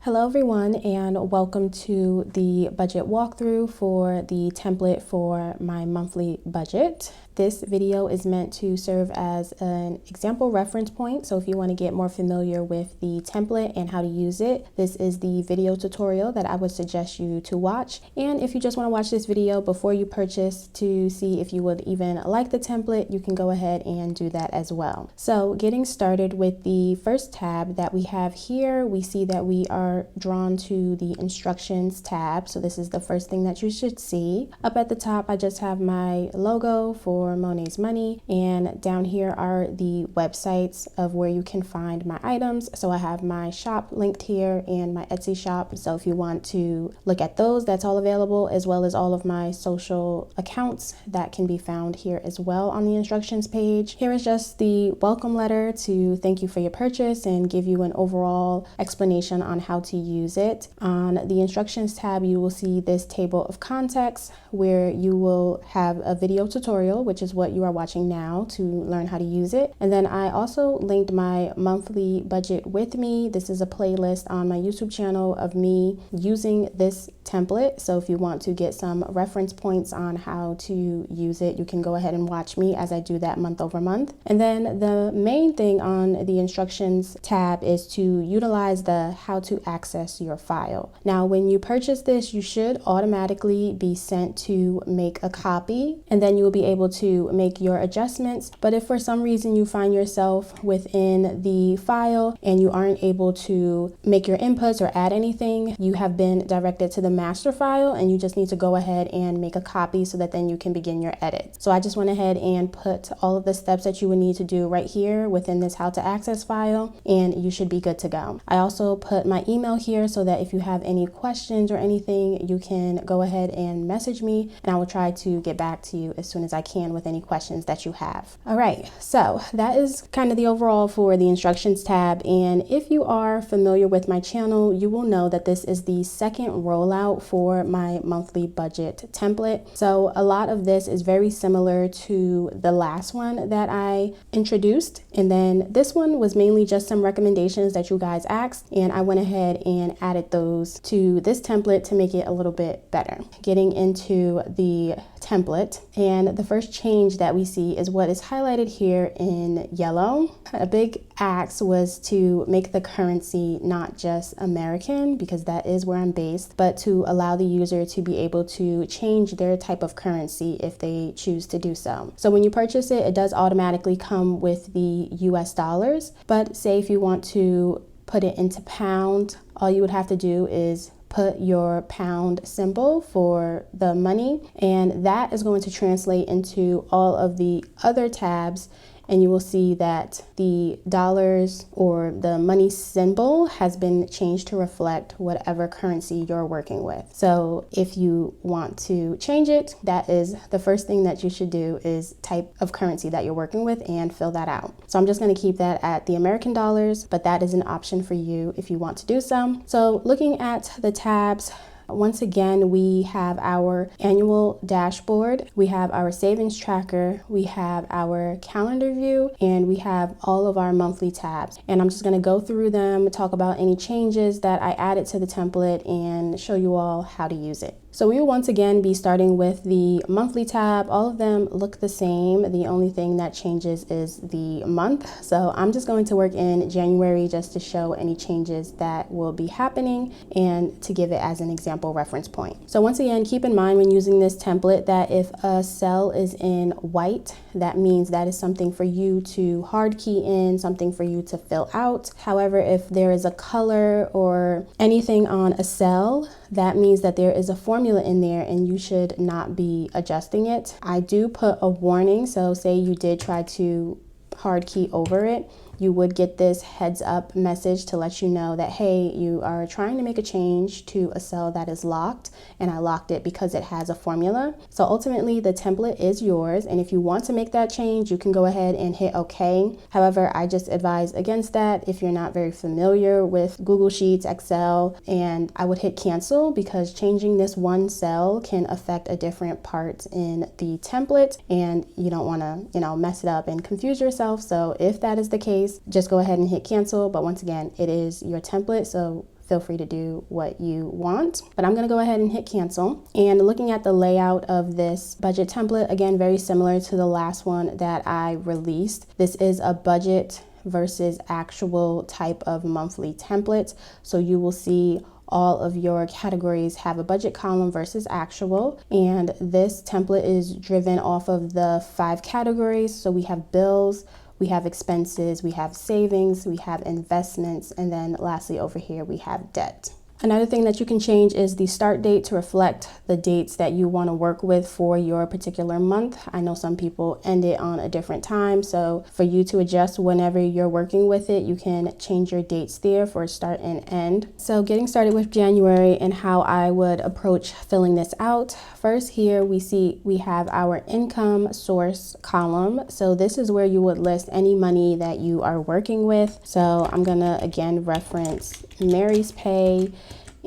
Hello everyone, and welcome to the budget walkthrough for the template for my monthly budget. This video is meant to serve as an example reference point, so if you want to get more familiar with the template and how to use it, this is the video tutorial that I would suggest you to watch. And if you just want to watch this video before you purchase to see if you would even like the template, you can go ahead and do that as well. So getting started with the first tab that we have here, we see that we are drawn to the instructions tab. So this is the first thing that you should see. Up at the top, I just have my logo for Monets Money, and down here are the websites of where you can find my items. So I have my shop linked here and my Etsy shop. So if you want to look at those, that's all available, as well as all of my social accounts that can be found here as well on the instructions page. Here is just the welcome letter to thank you for your purchase and give you an overall explanation on how to use it. On the instructions tab, you will see this table of contents where you will have a video tutorial, which is what you are watching now, to learn how to use it. And then I also linked my monthly budget with me. This is a playlist on my YouTube channel of me using this template. So if you want to get some reference points on how to use it, you can go ahead and watch me as I do that month over month. And then the main thing on the instructions tab is to utilize the how to access your file. Now, when you purchase this, you should automatically be sent to make a copy, and then you will be able to make your adjustments. But if for some reason you find yourself within the file and you aren't able to make your inputs or add anything, you have been directed to the master file and you just need to go ahead and make a copy so that then you can begin your edit. So I just went ahead and put all of the steps that you would need to do right here within this how to access file, and you should be good to go. I also put my email here so that if you have any questions or anything, you can go ahead and message me and I will try to get back to you as soon as I can with any questions that you have. All right, so that is kind of the overall for the instructions tab. And if you are familiar with my channel, you will know that this is the second rollout for my monthly budget template. So a lot of this is very similar to the last one that I introduced. And then this one was mainly just some recommendations that you guys asked, and I went ahead and added those to this template to make it a little bit better. Getting into the template, and the first change that we see is what is highlighted here in yellow. A big ask was to make the currency not just American, because that is where I'm based, but to allow the user to be able to change their type of currency if they choose to do so. So when you purchase it, it does automatically come with the US dollars, but say if you want to put it into pound, all you would have to do is put your pound symbol for the money, and that is going to translate into all of the other tabs, and you will see that the dollars or the money symbol has been changed to reflect whatever currency you're working with. So if you want to change it, that is the first thing that you should do, is type of currency that you're working with and fill that out. So I'm just going to keep that at the American dollars, but that is an option for you if you want to do so. So looking at the tabs, once again, we have our annual dashboard, we have our savings tracker, we have our calendar view, and we have all of our monthly tabs. And I'm just going to go through them, talk about any changes that I added to the template, and show you all how to use it. So we will once again be starting with the monthly tab. All of them look the same. The only thing that changes is the month. So I'm just going to work in January just to show any changes that will be happening and to give it as an example reference point. So once again, keep in mind when using this template that if a cell is in white, that means that is something for you to hard key in, something for you to fill out. However, if there is a color or anything on a cell, that means that there is a formula in there and you should not be adjusting it. I do put a warning, so say you did try to hard key over it, you would get this heads up message to let you know that, hey, you are trying to make a change to a cell that is locked, and I locked it because it has a formula. So ultimately the template is yours, and if you want to make that change, you can go ahead and hit OK. However, I just advise against that if you're not very familiar with Google Sheets, Excel, and I would hit cancel, because changing this one cell can affect a different part in the template, and you don't want to, mess it up and confuse yourself. So if that is the case, just go ahead and hit cancel. But once again, it is your template, so feel free to do what you want. But I'm gonna go ahead and hit cancel. And looking at the layout of this budget template, again, very similar to the last one that I released. This is a budget versus actual type of monthly template. So you will see all of your categories have a budget column versus actual. And this template is driven off of the 5 categories. So we have bills, we have expenses, we have savings, we have investments, and then lastly over here we have debt. Another thing that you can change is the start date to reflect the dates that you want to work with for your particular month. I know some people end it on a different time, so for you to adjust whenever you're working with it, you can change your dates there for start and end. So getting started with January and how I would approach filling this out. First, here we have our income source column. So this is where you would list any money that you are working with. So I'm gonna again reference Mary's pay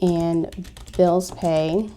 and Bill's pay,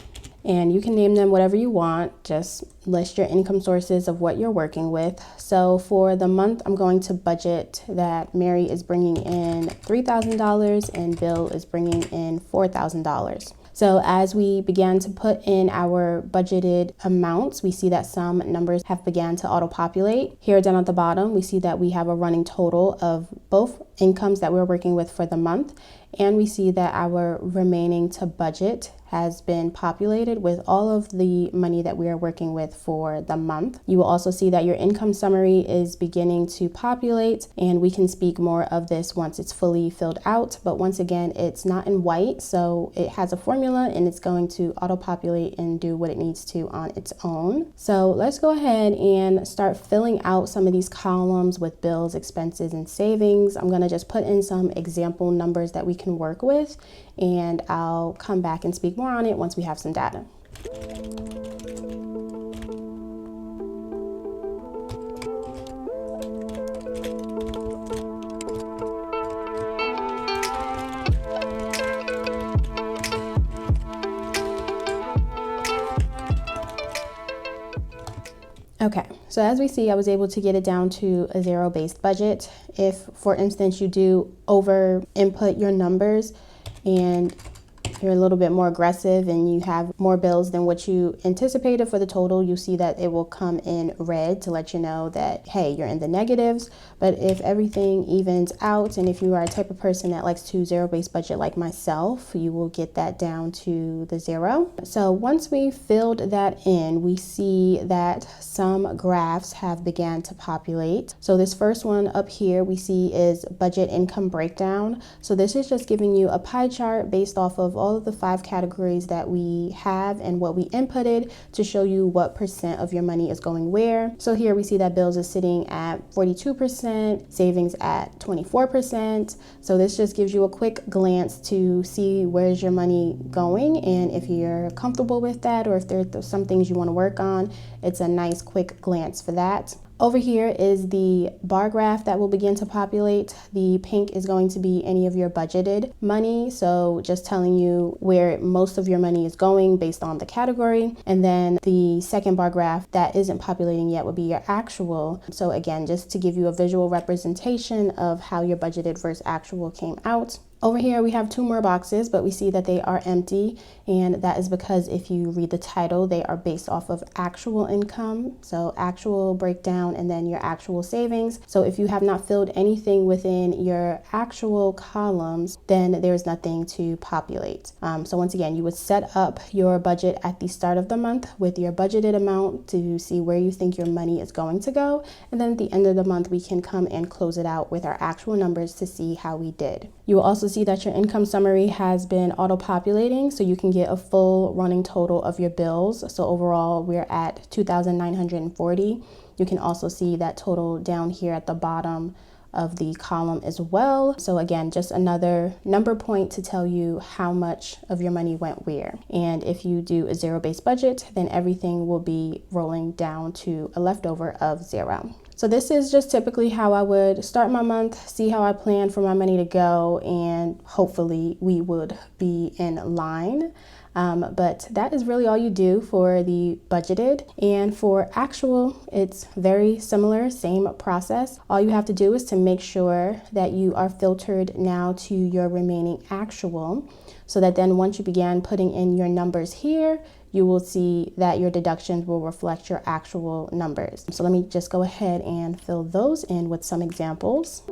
and you can name them whatever you want. Just list your income sources of what you're working with. So for the month, I'm going to budget that Mary is bringing in $3,000 and Bill is bringing in $4,000. So as we began to put in our budgeted amounts, we see that some numbers have began to auto-populate. Here down at the bottom, we see that we have a running total of both incomes that we're working with for the month, and we see that our remaining to budget has been populated with all of the money that we are working with for the month. You will also see that your income summary is beginning to populate, and we can speak more of this once it's fully filled out. But once again, it's not in white, so it has a formula and it's going to auto-populate and do what it needs to on its own. So let's go ahead and start filling out some of these columns with bills, expenses, and savings. I'm gonna just put in some example numbers that we can work with, and I'll come back and speak more on it once we have some data. Okay, so as we see, I was able to get it down to a zero-based budget. If, for instance, you do over input your numbers and you're a little bit more aggressive and you have more bills than what you anticipated for the total, you see that it will come in red to let you know that, hey, you're in the negatives. But if everything evens out, and if you are a type of person that likes to zero-based budget like myself, you will get that down to the zero. So once we filled that in, we see that some graphs have began to populate. So this first one up here we see is budget income breakdown. So this is just giving you a pie chart based off of all of the 5 categories that we have and what we inputted to show you what percent of your money is going where. So here we see that bills is sitting at 42%, savings at 24%. So this just gives you a quick glance to see where's your money going, and if you're comfortable with that or if there's some things you want to work on, it's a nice quick glance for that. Over here is the bar graph that will begin to populate. The pink is going to be any of your budgeted money, so just telling you where most of your money is going based on the category. And then the second bar graph that isn't populating yet would be your actual. So again, just to give you a visual representation of how your budgeted versus actual came out. Over here we have 2 more boxes, but we see that they are empty, and that is because if you read the title, they are based off of actual income, so actual breakdown and then your actual savings. So if you have not filled anything within your actual columns, then there's nothing to populate. So once again, you would set up your budget at the start of the month with your budgeted amount to see where you think your money is going to go, and then at the end of the month we can come and close it out with our actual numbers to see how we did. You will also see that your income summary has been auto-populating, so you can get a full running total of your bills. So overall, we're at $2,940. You can also see that total down here at the bottom of the column as well. So again, just another number point to tell you how much of your money went where. And if you do a zero-based budget, then everything will be rolling down to a leftover of 0. So this is just typically how I would start my month, see how I plan for my money to go, and hopefully we would be in line. But that is really all you do for the budgeted. And for actual, it's very similar, same process. All you have to do is to make sure that you are filtered now to your remaining actual, so that then once you begin putting in your numbers here, you will see that your deductions will reflect your actual numbers. So let me just go ahead and fill those in with some examples.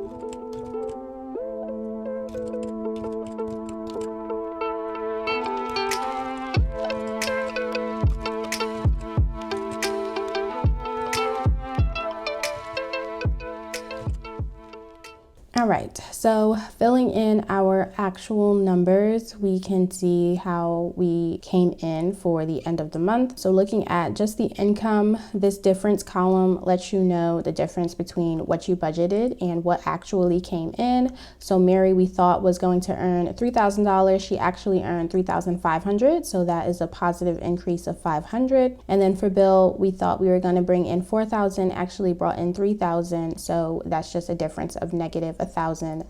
All right, so filling in our actual numbers, we can see how we came in for the end of the month. So looking at just the income, this difference column lets you know the difference between what you budgeted and what actually came in. So Mary, we thought was going to earn $3,000. She actually earned $3,500. So that is a positive increase of $500. And then for Bill, we thought we were going to bring in $4,000, actually brought in $3,000. So that's just a difference of negative $1,000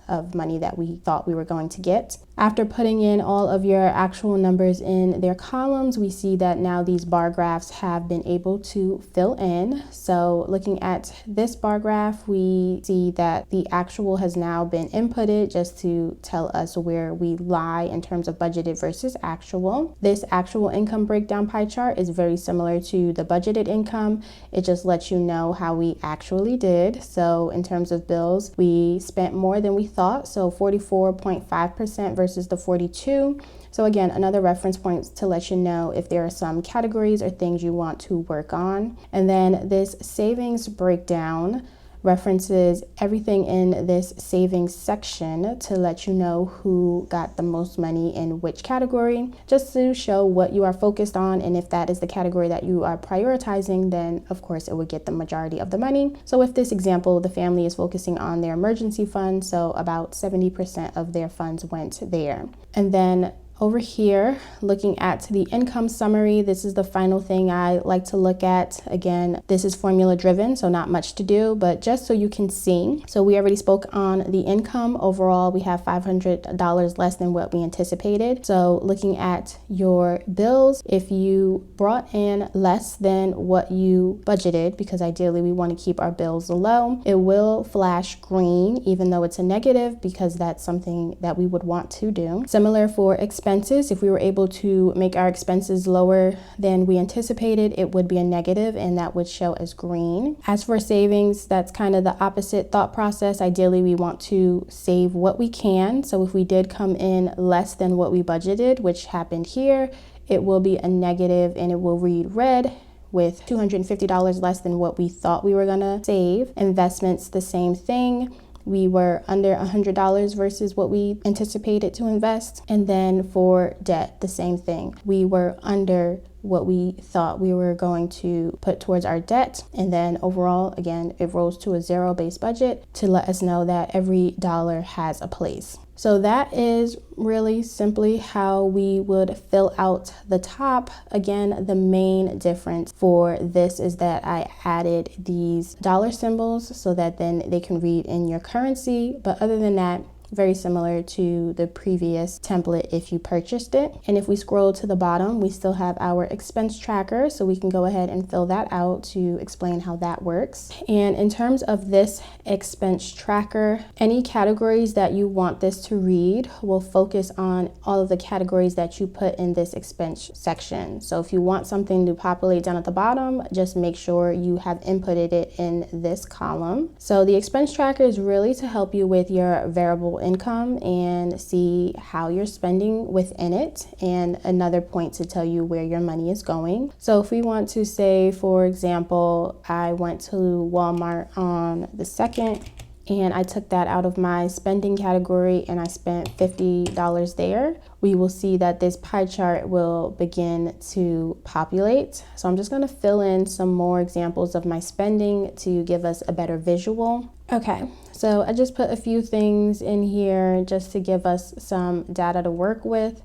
of money that we thought we were going to get. After putting in all of your actual numbers in their columns, we see that now these bar graphs have been able to fill in. So looking at this bar graph, we see that the actual has now been inputted just to tell us where we lie in terms of budgeted versus actual. This actual income breakdown pie chart is very similar to the budgeted income. It just lets you know how we actually did. So in terms of bills, we spent more than we thought, so 44.5% versus the 42. So again, another reference point to let you know if there are some categories or things you want to work on. And then this savings breakdown references everything in this savings section to let you know who got the most money in which category, just to show what you are focused on. And if that is the category that you are prioritizing, then of course it would get the majority of the money. So with this example, the family is focusing on their emergency fund, so about 70% of their funds went there. And then over here, looking at the income summary, this is the final thing I like to look at. Again, this is formula driven, so not much to do, but just so you can see. So we already spoke on the income. Overall, we have $500 less than what we anticipated. So looking at your bills, if you brought in less than what you budgeted, because ideally we want to keep our bills low, it will flash green, even though it's a negative, because that's something that we would want to do. Similar for expenses. If we were able to make our expenses lower than we anticipated, it would be a negative, and that would show as green. As for savings, that's kind of the opposite thought process. Ideally, we want to save what we can. So if we did come in less than what we budgeted, which happened here, it will be a negative and it will read red, with $250 less than what we thought we were gonna save. Investments, the same thing. We were under $100 versus what we anticipated to invest. And then for debt, the same thing. We were under what we thought we were going to put towards our debt. And then overall, again, it rolls to a zero-based budget to let us know that every dollar has a place. So that is really simply how we would fill out the top. Again, the main difference for this is that I added these dollar symbols so that then they can read in your currency. But other than that, very similar to the previous template if you purchased it. And if we scroll to the bottom, we still have our expense tracker, so we can go ahead and fill that out to explain how that works. And in terms of this expense tracker, any categories that you want this to read will focus on all of the categories that you put in this expense section. So if you want something to populate down at the bottom, just make sure you have inputted it in this column. So the expense tracker is really to help you with your variable income and see how you're spending within it, and another point to tell you where your money is going. So if we want to say, for example, I went to Walmart on the 2nd and I took that out of my spending category and I spent $50 there, we will see that this pie chart will begin to populate. So I'm just going to fill in some more examples of my spending to give us a better visual. Okay, so I just put a few things in here just to give us some data to work with.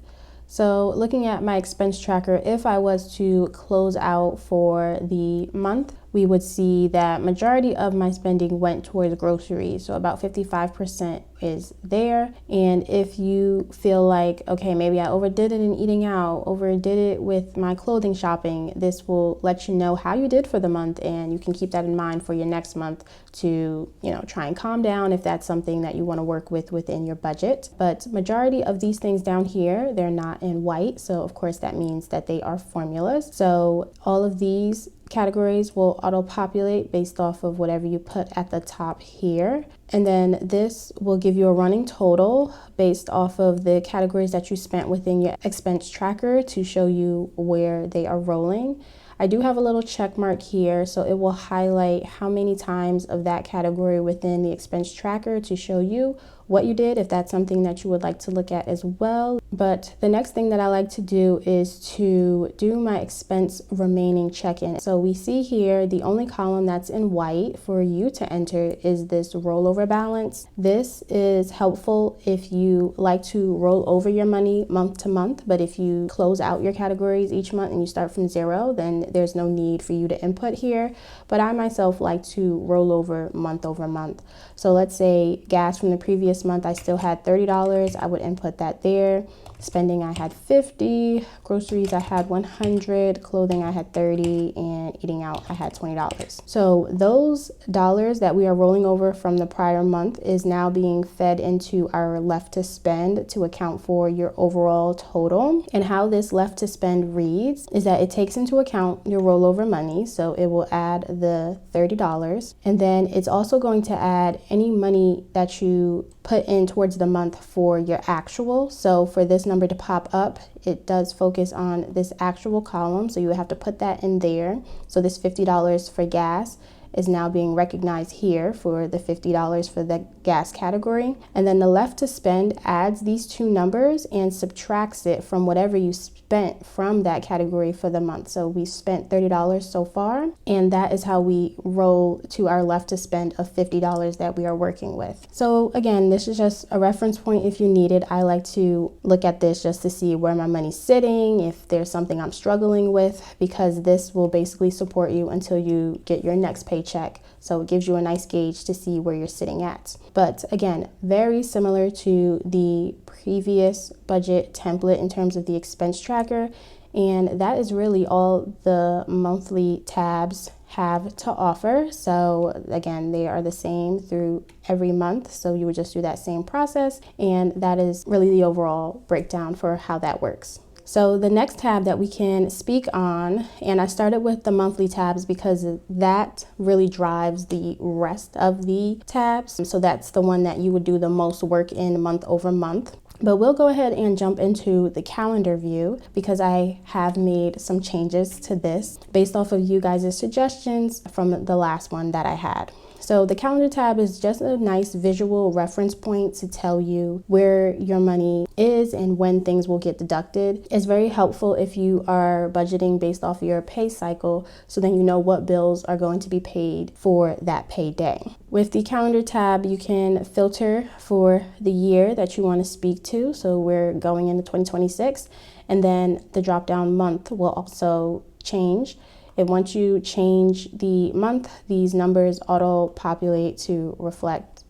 So looking at my expense tracker, if I was to close out for the month, we would see that majority of my spending went towards groceries. So about 55% is there. And if you feel like, okay, maybe I overdid it in eating out, overdid it with my clothing shopping, this will let you know how you did for the month, and you can keep that in mind for your next month to, try and calm down if that's something that you want to work with within your budget. But majority of these things down here, they're not in white. So of course that means that they are formulas. So all of these categories will auto-populate based off of whatever you put at the top here. And then this will give you a running total based off of the categories that you spent within your expense tracker to show you where they are rolling. I do have a little check mark here, so it will highlight how many times of that category within the expense tracker to show you what you did, if that's something that you would like to look at as well. But the next thing that I like to do is to do my expense remaining check-in. So we see here the only column that's in white for you to enter is this rollover balance. This is helpful if you like to roll over your money month to month, but if you close out your categories each month and you start from zero, then there's no need for you to input here. But I myself like to roll over month. So let's say gas from the previous month, I still had $30. I would input that there. Spending, I had 50, groceries, I had 100, clothing, I had 30, and eating out, I had $20. So those dollars that we are rolling over from the prior month is now being fed into our left to spend to account for your overall total. And how this left to spend reads is that it takes into account your rollover money. So it will add the $30, and then it's also going to add any money that you put in towards the month for your actual. So for this number to pop up, it does focus on this actual column, so you would have to put that in there. So this $50 for gas is now being recognized here for the $50 for the gas category. And then the left to spend adds these two numbers and subtracts it from whatever you spent from that category for the month. So we spent $30 so far, and that is how we roll to our left to spend of $50 that we are working with. So again, this is just a reference point if you need it. I like to look at this just to see where my money's sitting, if there's something I'm struggling with, because this will basically support you until you get your next paycheck. So it gives you a nice gauge to see where you're sitting at. But again, very similar to the previous budget template in terms of the expense tracker. And that is really all the monthly tabs have to offer. So again, they are the same through every month. So you would just do that same process. And that is really the overall breakdown for how that works. So the next tab that we can speak on, and I started with the monthly tabs because that really drives the rest of the tabs. So that's the one that you would do the most work in month over month. But we'll go ahead and jump into the calendar view because I have made some changes to this based off of you guys' suggestions from the last one that I had. So the calendar tab is just a nice visual reference point to tell you where your money is and when things will get deducted. It's very helpful if you are budgeting based off of your pay cycle, so then you know what bills are going to be paid for that payday. With the calendar tab, you can filter for the year that you want to speak to. So we're going into 2026, and then the drop down month will also change. And once you change the month, these numbers auto-populate to reflect,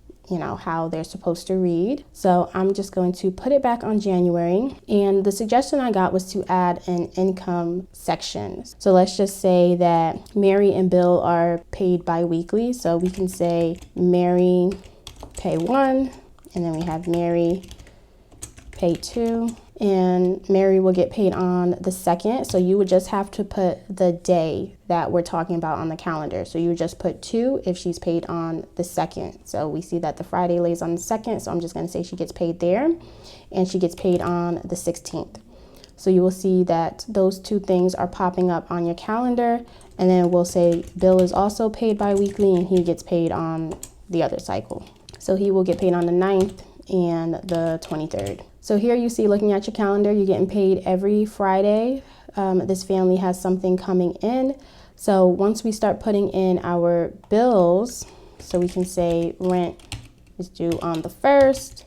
how they're supposed to read. So I'm just going to put it back on January. And the suggestion I got was to add an income section. So let's just say that Mary and Bill are paid bi-weekly. So we can say Mary pay 1, and then we have Mary pay 2. And Mary will get paid on the 2nd. So you would just have to put the day that we're talking about on the calendar. So you would just put 2 if she's paid on the 2nd. So we see that the Friday lays on the 2nd. So I'm just going to say she gets paid there, and she gets paid on the 16th. So you will see that those two things are popping up on your calendar. And then we'll say Bill is also paid bi-weekly, and he gets paid on the other cycle. So he will get paid on the 9th and the 23rd. So here you see, looking at your calendar, you're getting paid every Friday. This family has something coming in. So once we start putting in our bills, so we can say rent is due on the 1st,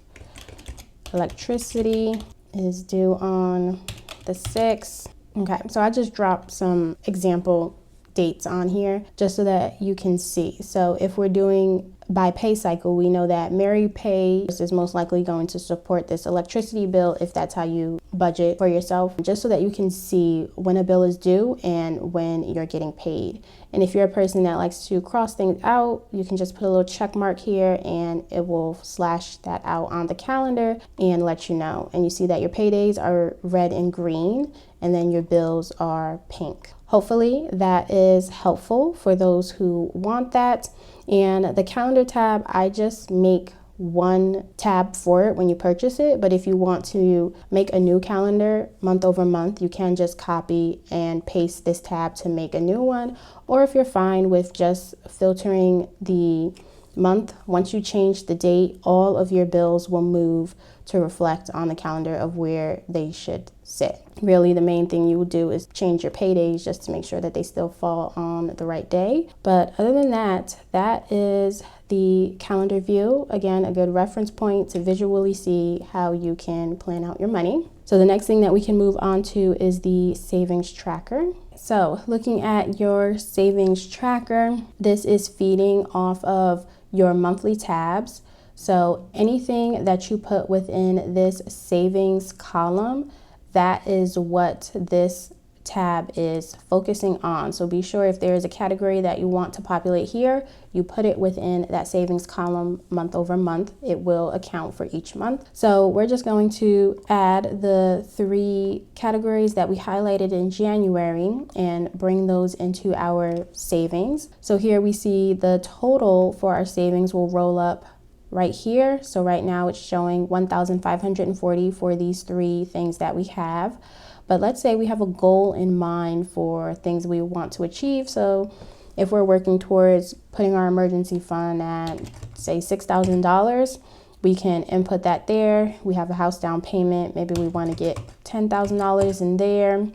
electricity is due on the 6th. Okay, so I just dropped some example dates on here just so that you can see. So if we're doing by pay cycle, we know that Mary Pay is most likely going to support this electricity bill if that's how you budget for yourself, just so that you can see when a bill is due and when you're getting paid. And if you're a person that likes to cross things out, you can just put a little check mark here and it will slash that out on the calendar and let you know. And you see that your paydays are red and green, and then your bills are pink. Hopefully that is helpful for those who want that. And the calendar tab, I just make one tab for it when you purchase it, but if you want to make a new calendar month over month, you can just copy and paste this tab to make a new one. Or if you're fine with just filtering the month, once you change the date, all of your bills will move to reflect on the calendar of where they should sit. Really, the main thing you will do is change your paydays just to make sure that they still fall on the right day. But other than that, that is the calendar view. Again, a good reference point to visually see how you can plan out your money. So the next thing that we can move on to is the savings tracker. So looking at your savings tracker, this is feeding off of your monthly tabs. So anything that you put within this savings column, that is what this tab is focusing on. So be sure if there is a category that you want to populate here, you put it within that savings column month over month. It will account for each month. So we're just going to add the 3 categories that we highlighted in January and bring those into our savings. So here we see the total for our savings will roll up right here. So right now it's showing 1,540 for these 3 things that we have. But let's say we have a goal in mind for things we want to achieve. So if we're working towards putting our emergency fund at, say, $6,000, we can input that there. We have a house down payment. Maybe we want to get $10,000 in there.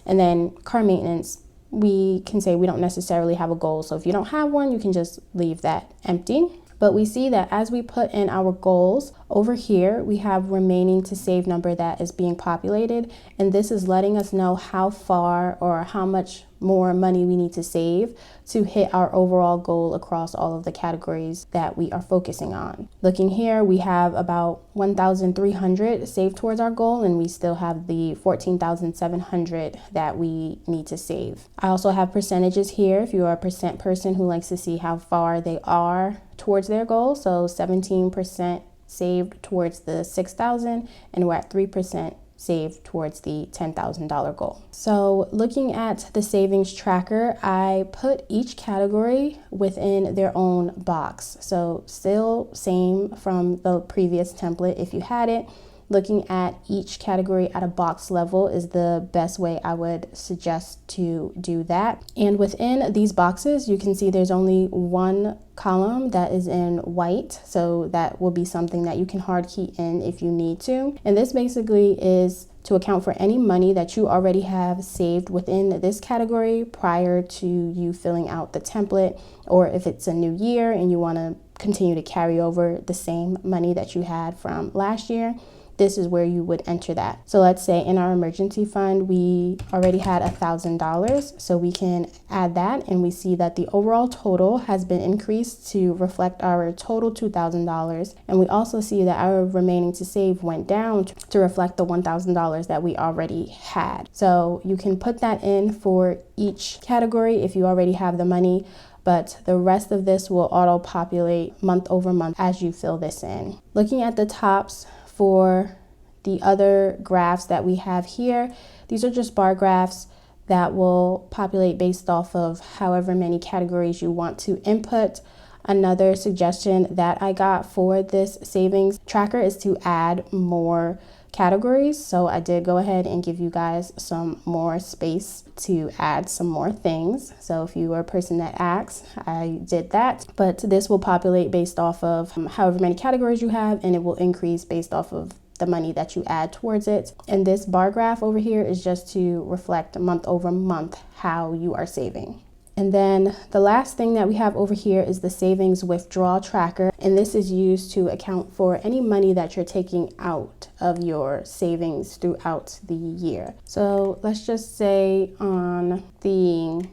And then car maintenance, we can say we don't necessarily have a goal. So if you don't have one, you can just leave that empty. But we see that as we put in our goals over here, we have remaining to save number that is being populated. And this is letting us know how far or how much more money we need to save to hit our overall goal across all of the categories that we are focusing on. Looking here, we have about 1,300 saved towards our goal, and we still have the 14,700 that we need to save. I also have percentages here if you are a percent person who likes to see how far they are towards their goal. So 17% saved towards the 6,000, and we're at 3% saved towards the $10,000 goal. So looking at the savings tracker, I put each category within their own box. So still same from the previous template if you had it. Looking at each category at a box level is the best way I would suggest to do that. And within these boxes, you can see there's only one column that is in white. So that will be something that you can hard key in if you need to. And this basically is to account for any money that you already have saved within this category prior to you filling out the template, or if it's a new year and you want to continue to carry over the same money that you had from last year. This is where you would enter that. So let's say in our emergency fund, we already had $1,000. So we can add that, and we see that the overall total has been increased to reflect our total $2,000. And we also see that our remaining to save went down to reflect the $1,000 that we already had. So you can put that in for each category if you already have the money, but the rest of this will auto-populate month over month as you fill this in. Looking at the tops, for the other graphs that we have here, these are just bar graphs that will populate based off of however many categories you want to input. Another suggestion that I got for this savings tracker is to add more categories. So I did go ahead and give you guys some more space to add some more things. So if you are a person that asks, I did that. But this will populate based off of however many categories you have, and it will increase based off of the money that you add towards it. And this bar graph over here is just to reflect month over month how you are saving. And then the last thing that we have over here is the savings withdrawal tracker. And this is used to account for any money that you're taking out of your savings throughout the year. So let's just say on the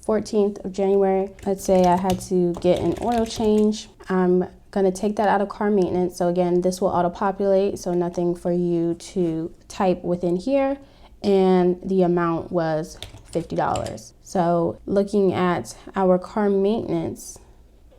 14th of January. Let's say I had to get an oil change. I'm going to take that out of car maintenance. So again, this will auto-populate, so nothing for you to type within here. And the amount was $50. So looking at our car maintenance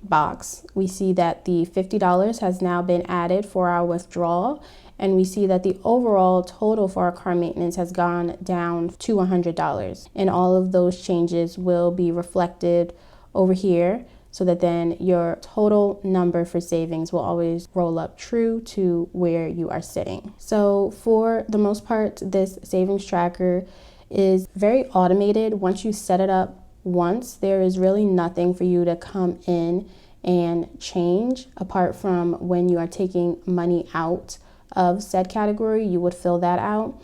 box, we see that the $50 has now been added for our withdrawal, and we see that the overall total for our car maintenance has gone down to $100. And all of those changes will be reflected over here, so that then your total number for savings will always roll up true to where you are sitting. So for the most part, this savings tracker is very automated. Once you set it up once, there is really nothing for you to come in and change apart from when you are taking money out of said category, you would fill that out.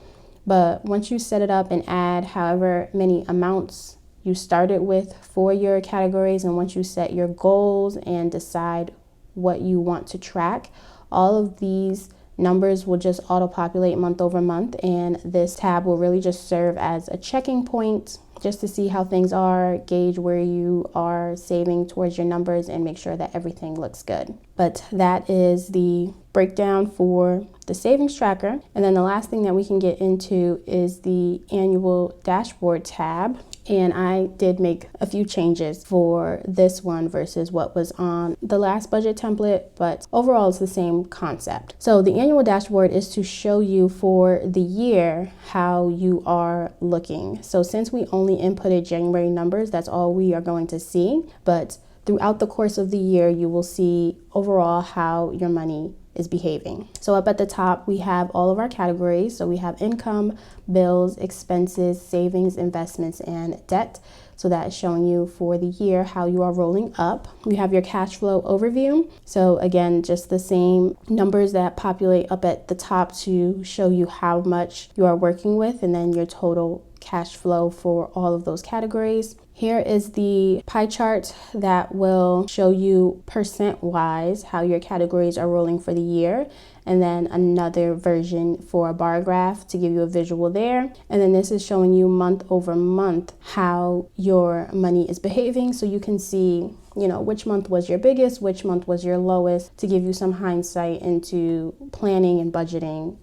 But once you set it up and add however many amounts you started with for your categories, and once you set your goals and decide what you want to track, all of these numbers will just auto-populate month over month, and this tab will really just serve as a checking point just to see how things are, gauge where you are saving towards your numbers, and make sure that everything looks good. But that is the breakdown for the savings tracker. And then the last thing that we can get into is the annual dashboard tab. And I did make a few changes for this one versus what was on the last budget template, but overall it's the same concept. So the annual dashboard is to show you for the year how you are looking. So since we only inputted January numbers, that's all we are going to see. But throughout the course of the year, you will see overall how your money is behaving. So up at the top, we have all of our categories. So we have income, bills, expenses, savings, investments, and debt. So that is showing you for the year how you are rolling up. We have your cash flow overview. So again, just the same numbers that populate up at the top to show you how much you are working with, and then your total cash flow for all of those categories. Here is the pie chart that will show you percent-wise how your categories are rolling for the year, and then another version for a bar graph to give you a visual there. And then this is showing you month over month how your money is behaving, so you can see, which month was your biggest, which month was your lowest, to give you some hindsight into planning and budgeting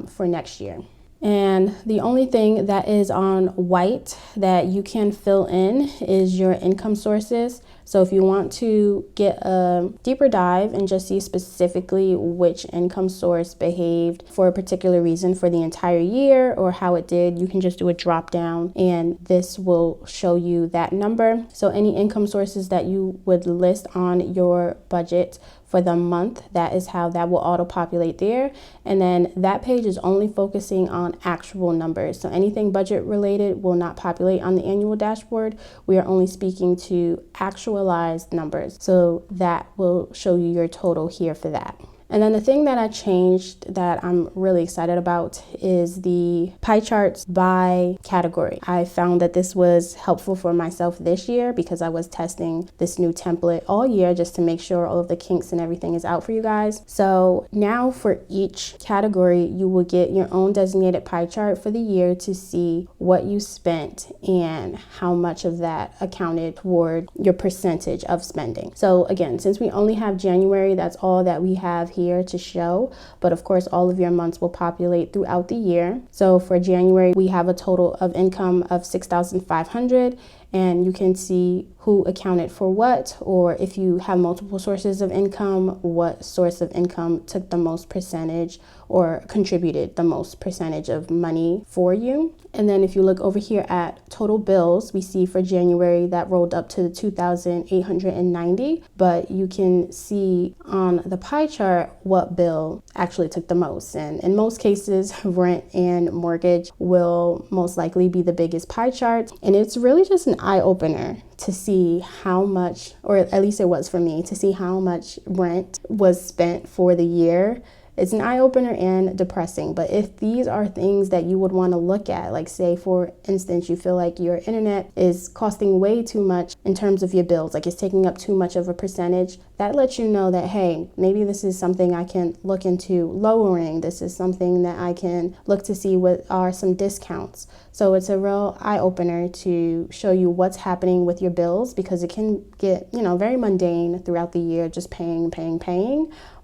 for next year. And the only thing that is on white that you can fill in is your income sources. So if you want to get a deeper dive and just see specifically which income source behaved for a particular reason for the entire year or how it did, you can just do a drop down and this will show you that number. So any income sources that you would list on your budget for the month, that is how that will auto-populate there. And then that page is only focusing on actual numbers. So anything budget related will not populate on the annual dashboard. We are only speaking to actualized numbers. So that will show you your total here for that. And then the thing that I changed that I'm really excited about is the pie charts by category. I found that this was helpful for myself this year because I was testing this new template all year just to make sure all of the kinks and everything is out for you guys. So now for each category, you will get your own designated pie chart for the year to see what you spent and how much of that accounted toward your percentage of spending. So again, since we only have January, that's all that we have here to show, but of course all of your months will populate throughout the year. So for January, we have a total of income of $6,500, and you can see who accounted for what, or if you have multiple sources of income, what source of income took the most percentage or contributed the most percentage of money for you. And then if you look over here at total bills, we see for January that rolled up to 2,890, but you can see on the pie chart what bill actually took the most. And in most cases, rent and mortgage will most likely be the biggest pie chart. And it's really just an eye-opener to see how much, or at least it was for me, to see how much rent was spent for the year. It's an eye-opener and depressing, but if these are things that you would want to look at, like say for instance, you feel like your internet is costing way too much in terms of your bills, like it's taking up too much of a percentage, that lets you know that, hey, maybe this is something I can look into lowering. This is something that I can look to see what are some discounts. So it's a real eye-opener to show you what's happening with your bills, because it can get, very mundane throughout the year, just paying.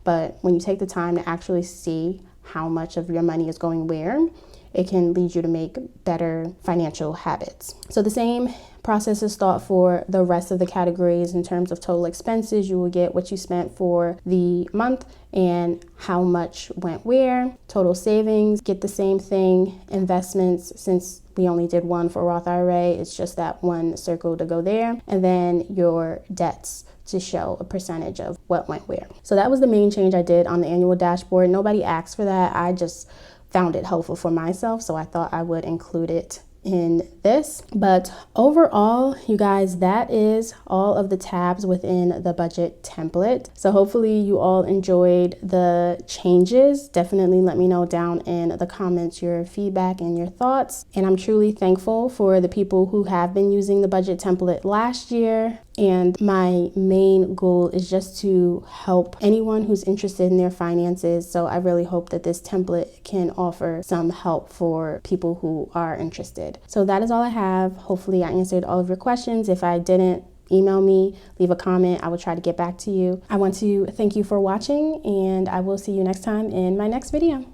But when you take the time to actually see how much of your money is going where, it can lead you to make better financial habits. So the same process is thought for the rest of the categories. In terms of total expenses, you will get what you spent for the month and how much went where. Total savings, get the same thing. Investments, since we only did one for Roth IRA, it's just that one circle to go there. And then your debts, to show a percentage of what went where. So that was the main change I did on the annual dashboard. Nobody asked for that. I just found it helpful for myself, so I thought I would include it in this. But overall, you guys, that is all of the tabs within the budget template. So hopefully you all enjoyed the changes. Definitely let me know down in the comments your feedback and your thoughts. And I'm truly thankful for the people who have been using the budget template last year. And my main goal is just to help anyone who's interested in their finances. So I really hope that this template can offer some help for people who are interested. So that is all I have. Hopefully I answered all of your questions. If I didn't, email me, leave a comment. I will try to get back to you. I want to thank you for watching, and I will see you next time in my next video.